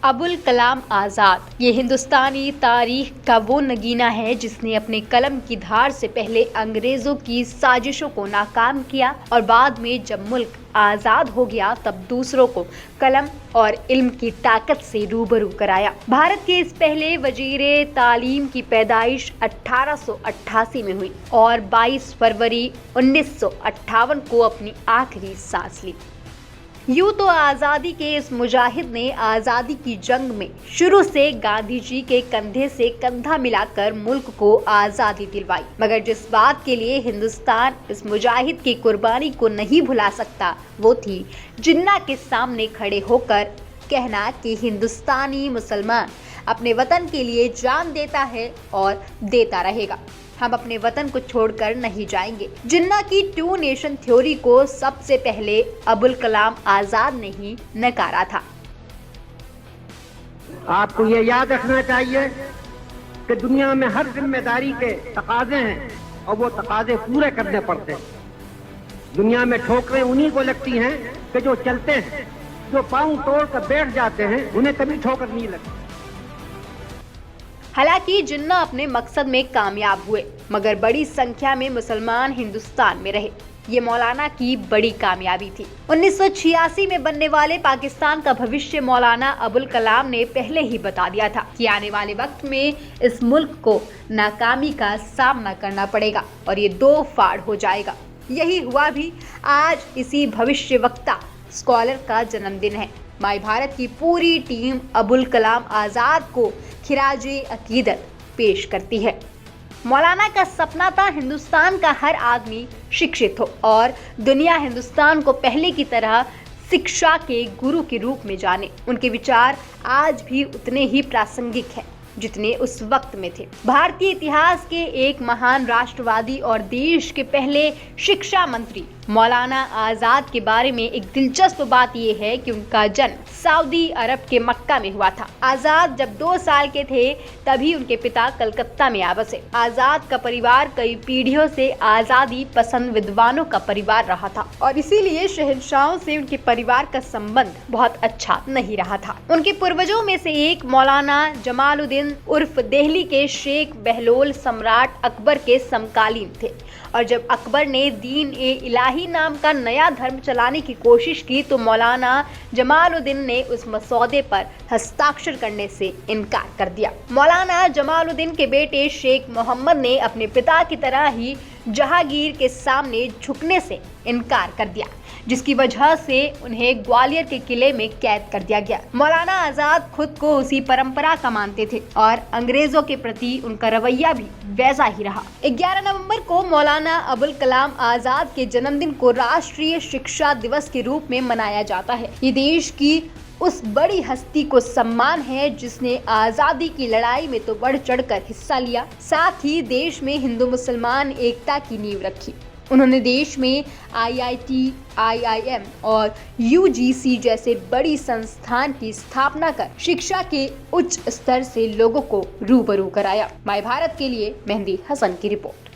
अबुल कलाम आज़ाद ये हिंदुस्तानी तारीख का वो नगीना है जिसने अपने कलम की धार से पहले अंग्रेजों की साजिशों को नाकाम किया और बाद में जब मुल्क आज़ाद हो गया तब दूसरों को कलम और इल्म की ताकत से रूबरू कराया। भारत के इस पहले वजीरे तालीम की पैदाइश 1888 में हुई और 22 फरवरी 1958 को अपनी आखिरी सांस ली। यूं तो आज़ादी के इस मुजाहिद ने आज़ादी की जंग में शुरू से गांधी जी के कंधे से कंधा मिलाकर मुल्क को आज़ादी दिलवाई, मगर जिस बात के लिए हिंदुस्तान इस मुजाहिद की कुर्बानी को नहीं भुला सकता वो थी जिन्ना के सामने खड़े होकर कहना कि हिंदुस्तानी मुसलमान अपने वतन के लिए जान देता है और देता रहेगा। हम अपने वतन को छोड़कर नहीं जाएंगे। जिन्ना की टू नेशन थ्योरी को सबसे पहले अबुल कलाम आजाद ने ही नकारा था। आपको ये याद रखना चाहिए कि दुनिया में हर जिम्मेदारी के तकाजे हैं और वो तकाजे पूरे करने पड़ते हैं। दुनिया में ठोकरें उन्हीं को लगती हैं कि जो चलते हैं, जो पांव तोड़ कर बैठ जाते हैं उन्हें कभी ठोकर नहीं लगती। हालांकि जिन्ना अपने मकसद में कामयाब हुए, मगर बड़ी संख्या में मुसलमान हिंदुस्तान में रहे। ये मौलाना की बड़ी कामयाबी थी। 1986 में बनने वाले पाकिस्तान का भविष्य मौलाना अबुल कलाम ने पहले ही बता दिया था कि आने वाले वक्त में इस मुल्क को नाकामी का सामना करना पड़ेगा और ये दो फाड़ हो जाएगा। यही हुआ भी। आज इसी भविष्यवक्ता स्कॉलर का जन्मदिन है। माई भारत की पूरी टीम अबुल कलाम आज़ाद को खिराजे अकीदत पेश करती है। मौलाना का सपना था हिंदुस्तान का हर आदमी शिक्षित हो और दुनिया हिंदुस्तान को पहले की तरह शिक्षा के गुरु के रूप में जाने। उनके विचार आज भी उतने ही प्रासंगिक हैं जितने उस वक्त में थे। भारतीय इतिहास के एक महान राष्ट्रवादी और देश के पहले शिक्षा मंत्री मौलाना आज़ाद के बारे में एक दिलचस्प बात यह है कि उनका जन्म सऊदी अरब के मक्का में हुआ था। आज़ाद जब 2 साल के थे तभी उनके पिता कलकत्ता में आ बसे। आज़ाद का परिवार कई पीढ़ियों से आज़ादी पसंद विद्वानों का परिवार रहा था और इसीलिए शहंशाहों से उनके परिवार का संबंध बहुत अच्छा नहीं रहा था। उनके पूर्वजों में से एक मौलाना जमालुद्दीन उर्फ दिल्ली के शेख बहलोल सम्राट अकबर के समकालीन थे और जब अकबर ने दीन ए इलाही नाम का नया धर्म चलाने की कोशिश की तो मौलाना जमालुद्दीन ने उस मसौदे पर हस्ताक्षर करने से इनकार कर दिया। मौलाना जमालुद्दीन के बेटे शेख मोहम्मद ने अपने पिता की तरह ही जहांगीर के सामने झुकने से इनकार कर दिया, जिसकी वजह से उन्हें ग्वालियर के किले में कैद कर दिया गया। मौलाना आज़ाद खुद को उसी परंपरा का मानते थे और अंग्रेजों के प्रति उनका रवैया भी वैसा ही रहा। 11 नवंबर को मौलाना अबुल कलाम आज़ाद के जन्मदिन को राष्ट्रीय शिक्षा दिवस के रूप में मनाया जाता है। ये देश की उस बड़ी हस्ती को सम्मान है जिसने आज़ादी की लड़ाई में तो बढ़ चढ़कर हिस्सा लिया, साथ ही देश में हिंदू मुसलमान एकता की नींव रखी। उन्होंने देश में IIT, IIM और UGC जैसे बड़ी संस्थान की स्थापना कर शिक्षा के उच्च स्तर से लोगों को रूबरू कराया। माय भारत के लिए मेहंदी हसन की रिपोर्ट।